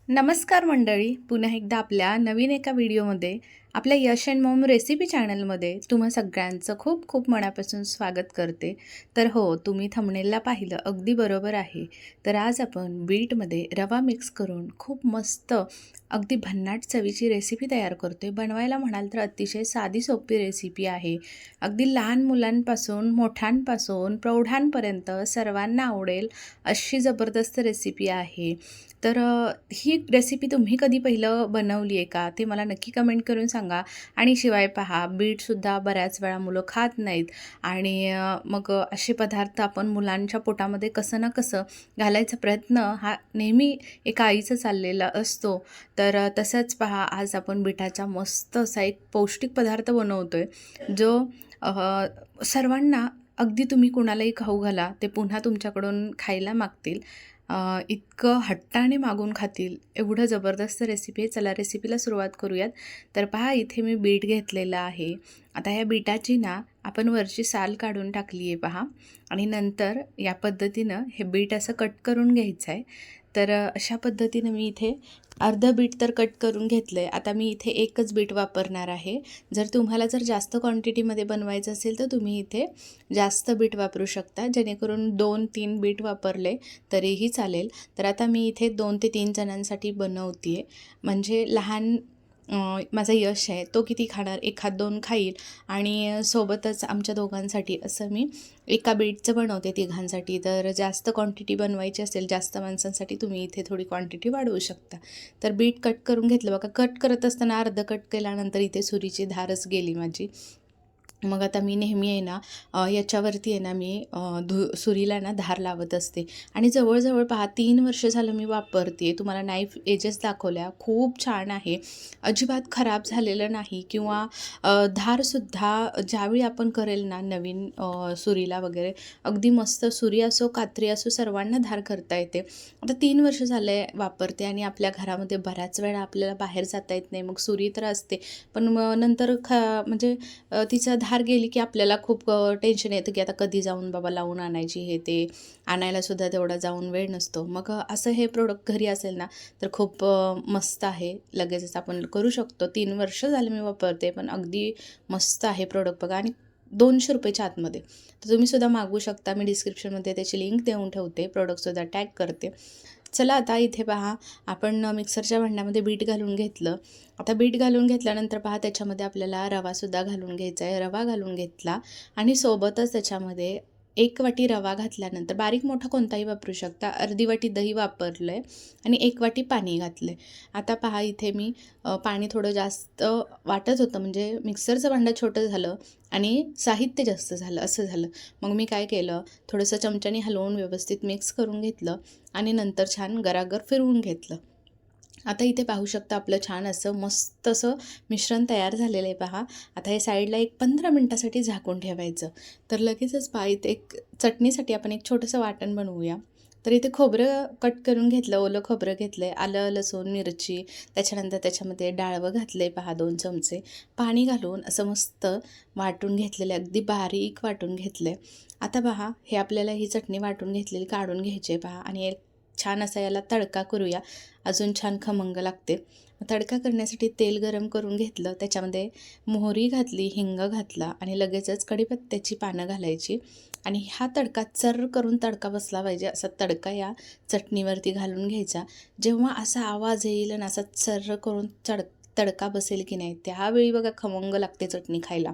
नमस्कार मंडळी, पुन्हा एकदा आपल्या नवीन एका व्हिडिओमध्ये आपल्या यश अँड मॉम रेसिपी चॅनलमध्ये तुम्हा सगळ्यांचं खूप खूप मनापासून स्वागत करते. तर हो, तुम्ही थंबनेलला पाहिलं अगदी बरोबर आहे. तर आज आपण बीटमध्ये रवा मिक्स करून खूप मस्त अगदी भन्नाट चवीची रेसिपी तयार करतो आहे. बनवायला म्हणाल तर अतिशय साधी सोपी रेसिपी आहे. अगदी लहान मुलांपासून मोठ्यांपासून प्रौढांपर्यंत सर्वांना आवडेल अशी जबरदस्त रेसिपी आहे. तर ही रेसिपी तुम्ही कधी पहिलं बनवली आहे का? ते मला नक्की कमेंट करून सांगा. आणि शिवाय पहा, बीटसुद्धा बऱ्याच वेळा मुलं खात नाहीत आणि मग असे पदार्थ आपण मुलांच्या पोटामध्ये कसं ना कसं घालायचा प्रयत्न हा नेहमी एका आईचा चाललेला असतो. तर तसंच पहा, आज आपण बीटाचा मस्त असा एक पौष्टिक पदार्थ बनवतो आहे, जो सर्वांना अगदी तुम्ही कुणालाही खाऊ घाला, ते पुन्हा तुमच्याकडून खायला मागतील. इतकं हट्टाने मागून खातील एवढं जबरदस्त रेसिपी आहे. चला रेसिपीला सुरुवात करूयात. तर पहा, इथे मी बीट घेतलेलं आहे. आता ह्या बीटाची ना आपण वरची साल काढून टाकली आहे पहा. आणि नंतर या पद्धतीनं हे बीट असं कट करून घ्यायचं आहे. तर अशा पद्धतीनं मी इथे अर्धं बीट तर कट करून घेतलं आहे. आता मी इथे एकच बीट वापरणार आहे. जर जास्त क्वांटिटीमध्ये बनवायचं असेल तर तुम्ही इथे जास्त बीट वापरू शकता, जेणेकरून 2-3 बीट वापरले तरीही चालेल. तर आता मी इथे 2 ते 3 जणांसाठी बनवते आहे. म्हणजे लहान माझा यश आहे, तो किती खाणार? 1-2 खाईल आणि सोबतच आमच्या दोघांसाठी असं मी एका बीटचं बनवते तिघांसाठी. तर जास्त क्वांटिटी बनवायची असेल, जास्त माणसांसाठी, तुम्ही इथे थोडी क्वांटिटी वाढवू शकता. तर बीट कट करून घेतलं बघा. कट करत असताना अर्धं कट केल्यानंतर इथे सुरीची धारच गेली माझी. मग आता मी नेहमी आहे ना याच्यावरती आहे ना मी सुरीला ना धार लावत असते. आणि जवळजवळ पहा 3 वर्ष झालं मी वापरते. तुम्हाला नाईफ एजेस दाखवल्या, खूप छान आहे, अजिबात खराब झालेलं नाही. किंवा धारसुद्धा ज्यावेळी आपण करेल ना नवीन सुरीला वगैरे, अगदी मस्त सुरी असो कात्री असो सर्वांना धार करता येते. आता 3 वर्ष झाले वापरते आणि आपल्या घरामध्ये बऱ्याच वेळा आपल्याला बाहेर जाता येत नाही, मग सुरी तर असते, पण मग नंतर म्हणजे तिचं धार गेली की आपल्याला खूप टेन्शन येतं की आता कधी जाऊन बाबा लावून आणायची, हे ते आणायलासुद्धा तेवढा जाऊन वेळ नसतो. मग असं हे प्रोडक्ट घरी असेल ना तर खूप मस्त आहे, लगेचच आपण करू शकतो. 3 वर्ष झाले मी वापरते, पण अगदी मस्त आहे प्रोडक्ट बघा. आणि 200 रुपयाच्या आतमध्ये. तर तुम्हीसुद्धा मागवू शकता. मी डिस्क्रिप्शनमध्ये त्याची लिंक देऊन ठेवते, प्रोडक्टसुद्धा टॅग करते. चला आता इथे पहा, आपण मिक्सरच्या भांड्यामध्ये बीट घालून घेतलं. आता बीट घालून घेतल्यानंतर पहा, त्याच्यामध्ये आपल्याला रवासुद्धा घालून घ्यायचा आहे. रवा घालून घेतला आणि सोबतच त्याच्यामध्ये 1 वाटी रवा घातल्यानंतर, बारीक मोठा कोणताही वापरू शकता, अर्धी वाटी दही वापरलं आहे आणि 1 वाटी पाणी घातलं आहे. आता पहा, इथे मी पाणी थोडं जास्त वाटत होतं, म्हणजे मिक्सरचं भांडं छोटं झालं आणि साहित्य जास्त झालं, असं झालं. मग मी काय केलं, थोडंसं चमच्याने हलवून व्यवस्थित मिक्स करून घेतलं आणि नंतर छान गरागर फिरवून घेतलं. आता इथे पाहू शकता आपलं छान असं मस्त असं मिश्रण तयार झालेलं आहे पहा. आता हे साईडला एक 15 मिनटासाठी झाकून ठेवायचं. तर लगेचच पहा, इथे एक चटणीसाठी आपण एक छोटंसं वाटण बनवूया. तर इथे खोबरं कट करून घेतलं, ओलं खोबरं घेतलं आहे, आलं, लसूण, मिरची, त्याच्यानंतर त्याच्यामध्ये डाळवं घातलं आहे पहा 2 चमचे. पाणी घालून असं मस्त वाटून घेतलेलं आहे, अगदी बारीक वाटून घेतलं आहे. आता पहा, हे आपल्याला ही चटणी वाटून घेतलेली काढून घ्यायची आहे पहा. आणि एक छान असा याला तडका करूया, अजून छान खमंग लागते. तडका करण्यासाठी तेल गरम करून घेतलं, त्याच्यामध्ये मोहरी घातली, हिंग घातला आणि लगेचच कढीपत्त्याची पानं घालायची. आणि हा तडका चर्र करून तडका बसला पाहिजे, असा तडका या चटणीवरती घालून घ्यायचा. जेव्हा असा आवाज येईल आणि असा चर्र करून तडका बसेल की नाही, त्यावेळी बघा खमंग लागते चटणी खायला.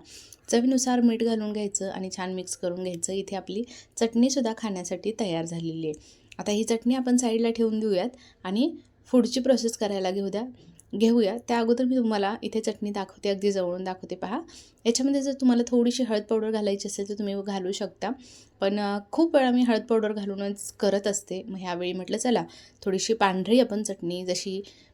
चवीनुसार मीठ घालून घ्यायचं आणि छान मिक्स करून घ्यायचं. इथे आपली चटणीसुद्धा खाण्यासाठी तयार झालेली आहे. आता ही चटणी आपण साईडला ठेवून देऊयात आणि पुढची प्रोसेस करायला घेऊया. त्या अगोदर मी तुम्हाला इथे चटणी दाखवते, अगदी जवळून दाखवते पहा. याच्यामध्ये जर तुम्हाला थोडीशी हळद पावडर घालायची असेल तर तुम्ही घालू शकता, पण खूप वेळा मी हळद पावडर घालूनच करत असते. मग ह्यावेळी म्हटलं चला थोडीशी पांढरी आपण चटणी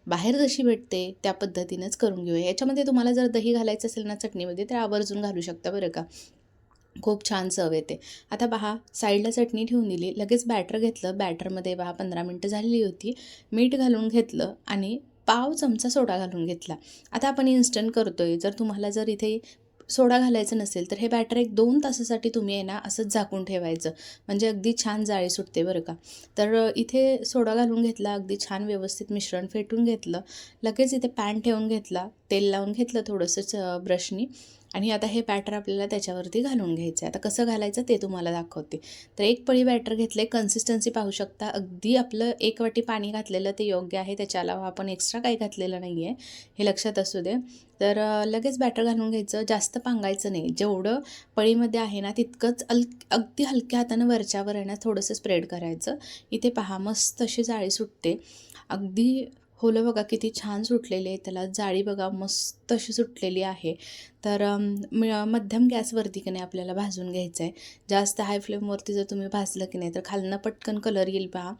बाहेर जशी भेटते त्या पद्धतीनंच करून घेऊया. याच्यामध्ये तुम्हाला जर दही घालायचं असेल ना चटणीमध्ये, तर आवर्जून घालू शकता बरं का, खूप छान चव येते. आता पहा, साईडला चटणी ठेवून दिली, लगेच बॅटर घेतलं. बॅटरमध्ये पहा 15 मिनटं झालेली होती. मीठ घालून घेतलं आणि पाव चमचा सोडा घालून घेतला. आता आपण इन्स्टंट करतो आहे, जर तुम्हाला इथे सोडा घालायचं नसेल तर हे बॅटर एक 2 तासासाठी तुम्ही आहे ना असंच झाकून ठेवायचं, म्हणजे अगदी छान जाळी सुटते बरं का. तर इथे सोडा घालून घेतला, अगदी छान व्यवस्थित मिश्रण फेटून घेतलं. लगेच इथे पॅन ठेवून घेतला, तेल लावून घेतलं थोडंसं ब्रशनी आणि आता हे बॅटर आपल्याला त्याच्यावरती घालून घ्यायचं आहे. आता कसं घालायचं ते तुम्हाला दाखवते. तर एक पळी बॅटर घेतले, कन्सिस्टन्सी पाहू शकता. अगदी आपलं 1 वाटी पाणी घातलेलं ते योग्य आहे. त्याच्या अलावा आपण एक्स्ट्रा काही घातलेलं नाही आहे, हे लक्षात असू दे. तर लगेच बॅटर घालून घ्यायचं, जास्त पांगायचं नाही. जेवढं पळीमध्ये आहे ना तितकंच अगदी हलक्या हातानं वरच्यावर आहे ना थोडंसं स्प्रेड करायचं. इथे पहा मस्त अशी जाळी सुटते. अगदी होलं बघा किती छान सुटलेली आहे, त्याला जाळी बघा मस्त अशी सुटलेली आहे. तर मध्यम गॅसवरती की नाही आपल्याला भाजून घ्यायचं आहे. जास्त हाय फ्लेमवरती जर तुम्ही भाजलं की नाही तर खालनं पटकन कलर येईल पहा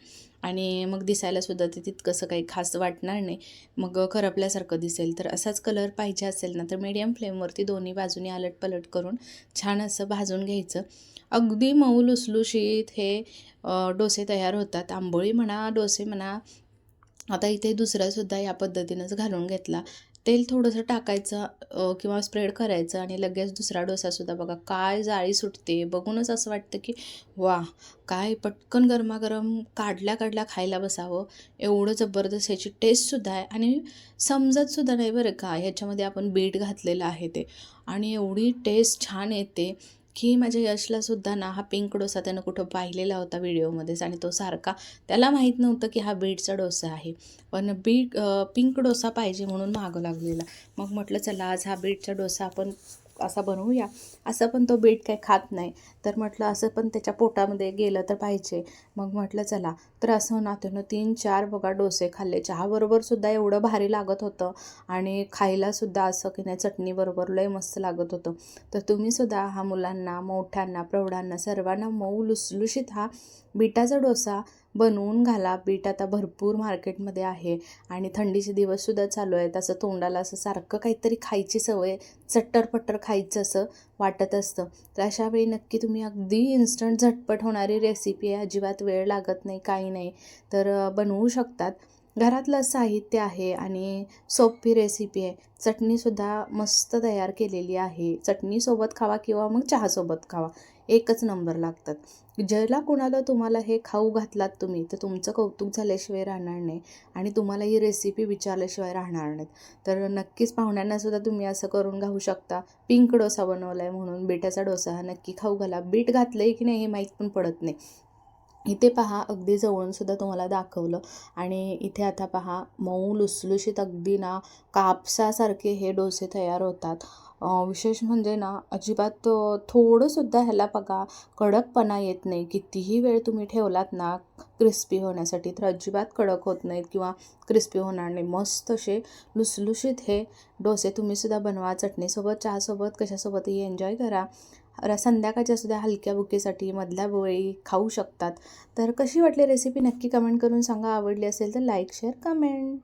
आणि मग दिसायलासुद्धा ते तितकंसं काही खास वाटणार नाही, मग करपल्यासारखं दिसेल. तर असाच कलर पाहिजे असेल ना तर मीडियम फ्लेमवरती दोन्ही बाजूनी आलटपलट करून छान असं भाजून घ्यायचं. अगदी मऊ लुसलुशीत हे डोसे तयार होतात. आंबोळी म्हणा, डोसे म्हणा. आता इथे दुसरासुद्धा या पद्धतीनंच घालून घेतला. तेल थोडंसं टाकायचं किंवा स्प्रेड करायचं आणि लगेच दुसरा डोसासुद्धा बघा काय जाळी सुटते. बघूनच असं वाटतं की वाह! काय पटकन गरमागरम काढल्या काढल्या खायला बसावं, एवढं जबरदस्त ह्याची टेस्टसुद्धा आहे आणि समजतसुद्धा नाही बरं का ह्याच्यामध्ये आपण बीट घातलेलं आहे ते. आणि एवढी टेस्ट छान येते की माझ्या यशलासुद्धा ना हा पिंक डोसा त्यानं कुठं पाहिलेला होता व्हिडिओमध्येच आणि तो सारखा त्याला माहीत नव्हतं की हा बीटचा डोसा आहे. पण पिंक डोसा पाहिजे म्हणून मागं लागलेला. मग म्हटलं चला आज हा बीटचा डोसा आपण असा बनवूया. असं पण तो बीट काही खात नाही. तर म्हटलं असं पण त्याच्या पोटामध्ये गेलं तर पाहिजे. मग म्हटलं चला. तर असं ना त्यानं 3-4 बघा डोसे खाल्ले. चहाबरोबरसुद्धा एवढं भारी लागत होतं आणि खायलासुद्धा असं की नाही चटणीबरोबर लय मस्त लागत होतं. तर तुम्हीसुद्धा हा मुलांना, मोठ्यांना, प्रौढांना सर्वांना मऊ लुसलुशीत हा बीटाचा डोसा बनवून घाला. बीट आता भरपूर मार्केटमध्ये आहे आणि थंडीचे दिवससुद्धा चालू आहेत. असं तोंडाला असं सारखं काहीतरी खायची सवय, चट्टर-पट्टर खायचं असं वाटत असतं. तर अशा वेळी नक्की तुम्ही अगदी इन्स्टंट झटपट होणारी रेसिपी आहे, अजिबात वेळ लागत नाही, काही नाही. तर बनवू शकतात. घरातलं साहित्य आहे आणि सोपी रेसिपी आहे. चटणीसुद्धा मस्त तयार केलेली आहे. चटणीसोबत खावा किंवा मग चहासोबत खावा, एकच नंबर लागतात. ज्याला कुणाला तुम्हाला हे खाऊ घातलात तुम्ही तर तुमचं कौतुक झाल्याशिवाय राहणार नाही आणि तुम्हाला ही रेसिपी विचारल्याशिवाय राहणार नाहीत. तर नक्कीच पाहुण्यांनासुद्धा तुम्ही असं करून घालू शकता. पिंक डोसा बनवला आहे म्हणून बीटाचा डोसा हा नक्की खाऊ घाला. बीट घातलं आहे की नाही हे माहीत पण पडत नाही. इथे पहा अगदी जवळूनसुद्धा तुम्हाला दाखवलं आणि इथे आता पहा मऊ लुसलुशीत अगदी ना कापसासारखे हे डोसे तयार होतात. विशेष म्हणजे ना अजिबात थोडंसुद्धा ह्याला बघा कडकपणा येत नाही. कितीही वेळ तुम्ही ठेवलात ना क्रिस्पी होण्यासाठी तर अजिबात कडक होत नाहीत किंवा क्रिस्पी होणार नाही. मस्त असे लुसलुशीत हे डोसे तुम्हीसुद्धा बनवा. चटणीसोबत, चहासोबत, कशासोबतही एन्जॉय करा. संध्याकाळच्या सुद्धा हलक्या भुकेसाठी मधल्या वेळी खाऊ शकतात. तर कशी वाटली रेसिपी नक्की कमेंट करून सांगा. आवडली असेल तर लाईक, शेअर, कमेंट.